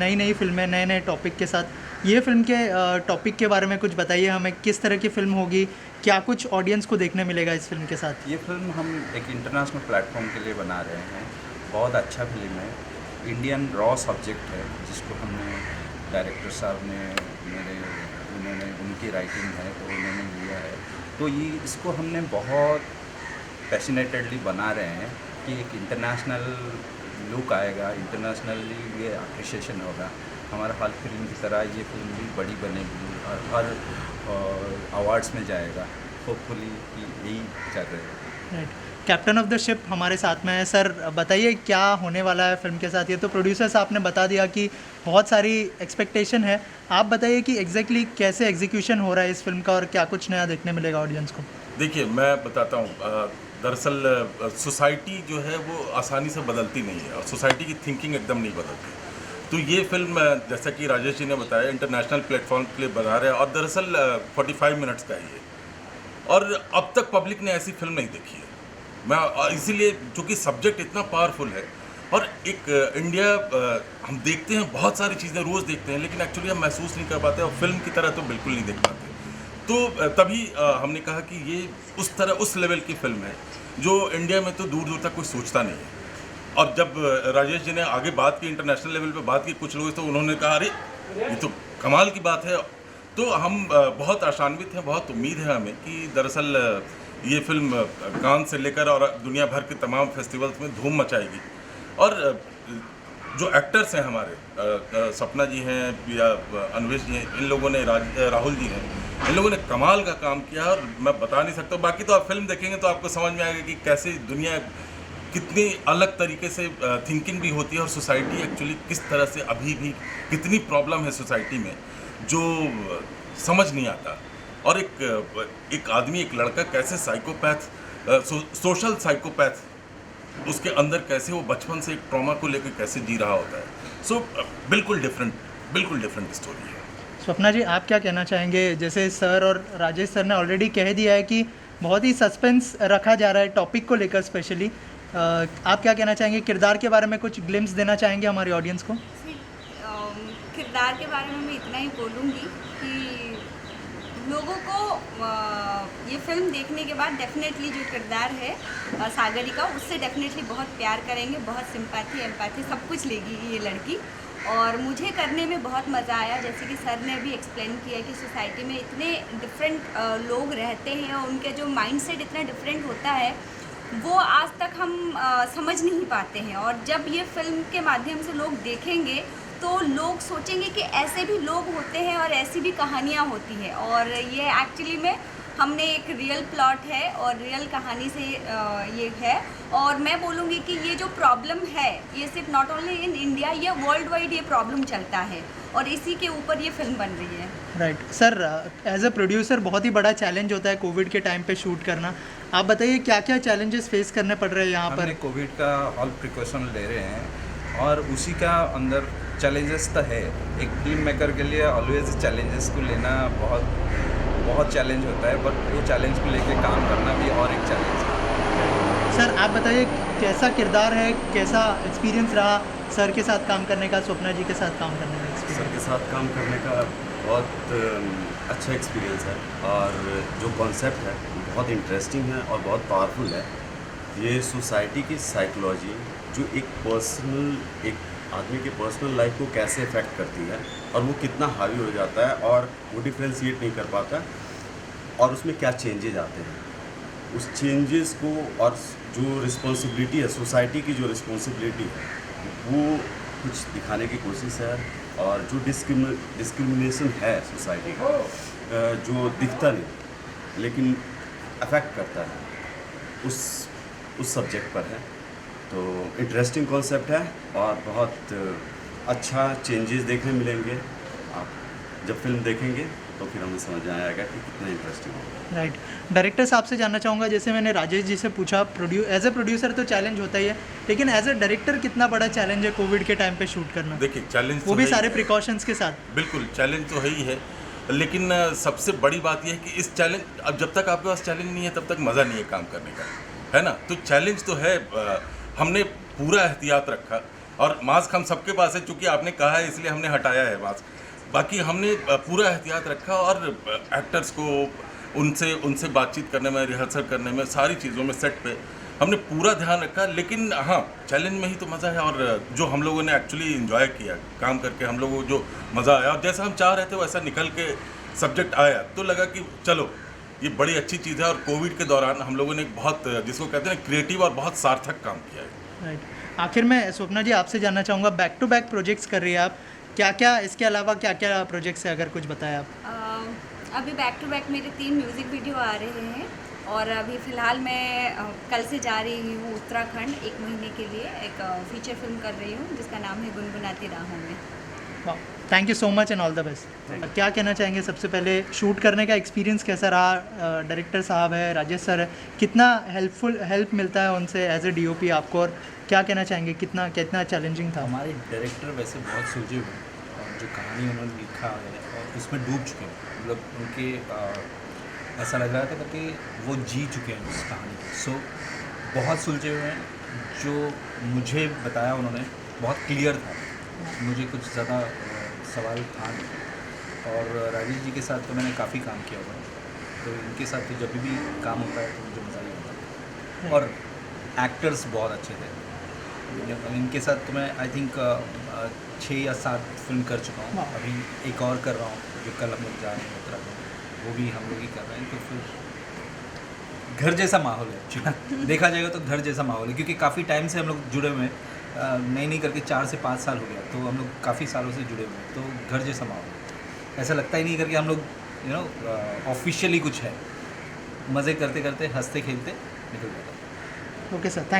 नई नई फिल्में नए नए टॉपिक के साथ। ये फिल्म के टॉपिक के बारे में कुछ बताइए हमें, किस तरह की फ़िल्म होगी, क्या कुछ ऑडियंस को देखने मिलेगा इस फिल्म के साथ? ये फिल्म हम एक इंटरनेशनल प्लेटफॉर्म के लिए बना रहे हैं। बहुत अच्छा फिल्म है, इंडियन रॉ सब्जेक्ट है, जिसको हमने डायरेक्टर साहब ने उन्होंने उनकी राइटिंग है तो उन्होंने लिया है। तो ये इसको हमने बहुत पैशनेटेडली बना रहे हैं कि एक इंटरनेशनल लुक आएगा, इंटरनेशनली ये अप्रिशिएशन होगा। हमारा हर फिल्म की तरह ये फिल्म भी बड़ी बनेगी और हर अवार्ड्स में जाएगा। होपफुली यही चाह रहे हैं। Right. Captain of the ship हमारे साथ में है। सर बताइए क्या होने वाला है फिल्म के साथ? ये तो प्रोड्यूसर साहब ने बता दिया कि बहुत सारी एक्सपेक्टेशन है, आप बताइए कि एग्जैक्टली कैसे एग्जीक्यूशन हो रहा है इस फिल्म का और क्या कुछ नया देखने मिलेगा ऑडियंस को? देखिए, मैं बताता हूँ। दरअसल सोसाइटी जो है वो आसानी से बदलती नहीं है और सोसाइटी की थिंकिंग एकदम नहीं बदलती। तो ये फिल्म जैसा कि राजेश जी ने बताया इंटरनेशनल प्लेटफॉर्म के लिए बना रहे हैं और दरअसल 45 मिनट्स का ही है और अब तक पब्लिक ने ऐसी फिल्म नहीं देखी है। मैं इसीलिए, चूँकि सब्जेक्ट इतना पावरफुल है और एक इंडिया हम देखते हैं बहुत सारी चीज़ें रोज़ देखते हैं, लेकिन एक्चुअली हम महसूस नहीं कर पाते और फिल्म की तरह तो बिल्कुल नहीं देख पाते। तो तभी हमने कहा कि ये उस लेवल की फिल्म है जो इंडिया में तो दूर दूर तक कोई सोचता नहीं है। और जब राजेश जी ने आगे बात की, इंटरनेशनल लेवल पे बात की कुछ लोग, तो उन्होंने कहा अरे ये तो कमाल की बात है। तो हम बहुत आशान्वित हैं, बहुत उम्मीद है हमें कि दरअसल ये फिल्म कान से लेकर और दुनिया भर के तमाम फेस्टिवल्स में धूम मचाएगी। और जो एक्टर्स हैं हमारे, सपना जी हैं या अन्वेश जी हैं, इन लोगों ने राहुल जी हैं, इन लोगों ने कमाल का काम किया और मैं बता नहीं सकता। बाकी तो आप फिल्म देखेंगे तो आपको समझ में आएगा कि कैसे दुनिया कितनी अलग तरीके से थिंकिंग भी होती है और सोसाइटी एक्चुअली किस तरह से अभी भी कितनी प्रॉब्लम है सोसाइटी में जो समझ नहीं आता। और एक आदमी, एक लड़का कैसे साइकोपैथ, सोशल साइकोपैथ, उसके अंदर कैसे वो बचपन से एक ट्रॉमा को लेकर कैसे जी रहा होता है। सो बिल्कुल डिफरेंट स्टोरी है। स्वप्ना जी, आप क्या कहना चाहेंगे? जैसे सर और राजेश सर ने ऑलरेडी कह दिया है कि बहुत ही सस्पेंस रखा जा रहा है टॉपिक को लेकर स्पेशली, आप क्या कहना चाहेंगे? किरदार के बारे में कुछ ग्लिम्स देना चाहेंगे हमारे ऑडियंस को? किरदार के बारे में मैं इतना ही बोलूँगी कि लोगों को ये फिल्म देखने के बाद डेफिनेटली जो किरदार है सागरिका, उससे डेफिनेटली बहुत प्यार करेंगे, बहुत सिंपैथी एम्पैथी सब कुछ लेगी ये लड़की। और मुझे करने में बहुत मज़ा आया, जैसे कि सर ने भी एक्सप्लेन किया कि सोसाइटी में इतने डिफरेंट लोग रहते हैं और उनके जो माइंडसेट इतना डिफरेंट होता है वो आज तक हम समझ नहीं पाते हैं। और जब ये फिल्म के माध्यम से लोग देखेंगे तो लोग सोचेंगे कि ऐसे भी लोग होते हैं और ऐसी भी कहानियाँ होती हैं। और ये एक्चुअली में हमने एक रियल प्लॉट है और रियल कहानी से ये है। और मैं बोलूँगी कि ये जो प्रॉब्लम है ये सिर्फ नॉट ओनली इन इंडिया, ये वर्ल्ड वाइड ये प्रॉब्लम चलता है और इसी के ऊपर ये फिल्म बन रही है। Right. Sir as a producer बहुत ही बड़ा चैलेंज होता है कोविड के टाइम पे शूट करना, आप बताइए क्या क्या चैलेंजेस फेस करने पड़ रहे हैं यहाँ पर? हमने कोविड का ऑल प्रिकॉशन ले रहे हैं और उसी का अंदर चैलेंजेस तो है। एक फिल्म मेकर के लिए ऑलवेज चैलेंजेस को लेना बहुत चैलेंज होता है, बट वो चैलेंज को लेके काम करना भी और एक चैलेंज है। सर आप बताइए कैसा किरदार है, कैसा एक्सपीरियंस रहा सर के साथ काम करने का, स्वप्ना जी के साथ काम करने का एक्सपीरियंस? सर के साथ काम करने का बहुत अच्छा एक्सपीरियंस है और जो कॉन्सेप्ट है बहुत इंटरेस्टिंग है और बहुत पावरफुल है। ये सोसाइटी की साइकोलॉजी जो एक आदमी के पर्सनल लाइफ को कैसे इफ़ेक्ट करती है और वो कितना हावी हो जाता है और वो डिफ्रेंशिएट नहीं कर पाता और उसमें क्या चेंजेज आते हैं, उस चेंजेस को और जो रिस्पॉन्सिबिलिटी है, सोसाइटी की जो रिस्पॉन्सिबिलिटी है वो कुछ दिखाने की कोशिश है। और जो डिस्क्रिमिनेशन है सोसाइटी का, जो दिखता नहीं लेकिन अफेक्ट करता है, उस सब्जेक्ट पर है। तो इंटरेस्टिंग कॉन्सेप्ट है और बहुत अच्छा चेंजेस देखने मिलेंगे। आप जब फिल्म देखेंगे तो फिर हमें समझ में आएगा कि कितना इंटरेस्टिंग होगा। राइट। डायरेक्टर साहब से जानना चाहूँगा, जैसे मैंने राजेश जी से पूछा, एज ए प्रोड्यूसर तो चैलेंज होता ही है, लेकिन एज ए डायरेक्टर कितना बड़ा चैलेंज है कोविड के टाइम पे शूट करना? देखिए, चैलेंज वो भी सारे प्रिकॉशंस के साथ। बिल्कुल चैलेंज तो है ही है, लेकिन सबसे बड़ी बात यह है कि इस चैलेंज, अब जब तक आपके पास चैलेंज नहीं है तब तक मज़ा नहीं है काम करने का, है ना। तो चैलेंज तो है, हमने पूरा एहतियात रखा और मास्क हम सबके पास है, चूंकि आपने कहा है इसलिए हमने हटाया है मास्क। बाकी हमने पूरा एहतियात रखा और एक्टर्स को उनसे बातचीत करने में, रिहर्सल करने में, सारी चीज़ों में, सेट पे हमने पूरा ध्यान रखा। लेकिन हाँ, चैलेंज में ही तो मज़ा है, और जो हम लोगों ने एक्चुअली इन्जॉय किया काम करके, हम लोगों को जो मज़ा आया और जैसा हम चाह रहे थे वैसा निकल के सब्जेक्ट आया, तो लगा कि चलो ये बड़ी अच्छी चीज़ है। और कोविड के दौरान हम लोगों ने एक बहुत, जिसको कहते हैं क्रिएटिव और बहुत सार्थक काम किया है। राइट। आखिर में स्वप्ना जी आपसे जानना चाहूँगा, बैक टू बैक प्रोजेक्ट्स कर रही है आप, क्या क्या इसके अलावा क्या क्या प्रोजेक्ट्स है, अगर कुछ बताएं आप। अभी बैक टू बैक मेरे 3 म्यूज़िक वीडियो आ रहे हैं, और अभी फ़िलहाल मैं कल से जा रही हूँ उत्तराखंड 1 महीने के लिए। एक फीचर फिल्म कर रही हूँ जिसका नाम है गुनगुनाती राहों में। Thank you so much and all the best. क्या कहना चाहेंगे सबसे पहले, शूट करने का एक्सपीरियंस कैसा रहा? डायरेक्टर साहब है, राजेश सर है, कितना हेल्प मिलता है उनसे एज ए डीओपी आपको, और क्या कहना चाहेंगे, कितना चैलेंजिंग था? हमारे डायरेक्टर वैसे बहुत सुलझे हुए हैं, और जो कहानी उन्होंने लिखा है और उसमें डूब चुके हैं, मतलब उनके ऐसा लग रहा था कि वो जी चुके हैं उस कहानी को। सो बहुत सुलझे हुए हैं। जो मुझे बताया उन्होंने बहुत क्लियर था, मुझे कुछ ज़्यादा सवाल था नहीं। और राजेश जी के साथ तो मैंने काफ़ी काम किया हुआ है, तो इनके साथ तो जब भी काम होता है तो मुझे मज़ा ही आता है। और एक्टर्स बहुत अच्छे थे इनके साथ। तो मैं आई थिंक 6 या 7 फिल्म कर चुका हूँ, अभी एक और कर रहा हूँ जो कल हम लोग जा रहे हैं उत्तराखंड, वो भी हम लोग ही कर रहे हैं। तो फिर घर जैसा माहौल है एक्चुअली देखा जाएगा तो घर जैसा माहौल है, क्योंकि काफ़ी टाइम से हम लोग जुड़े हुए हैं, नहीं करके 4 से 5 साल हो गया, तो हम लोग काफ़ी सालों से जुड़े हुए हैं, तो घर जैसा माहौल है। ऐसा लगता ही नहीं करके हम लोग ऑफिशियली कुछ है, मज़े करते करते हंसते खेलते निकल जाता है। Okay sir,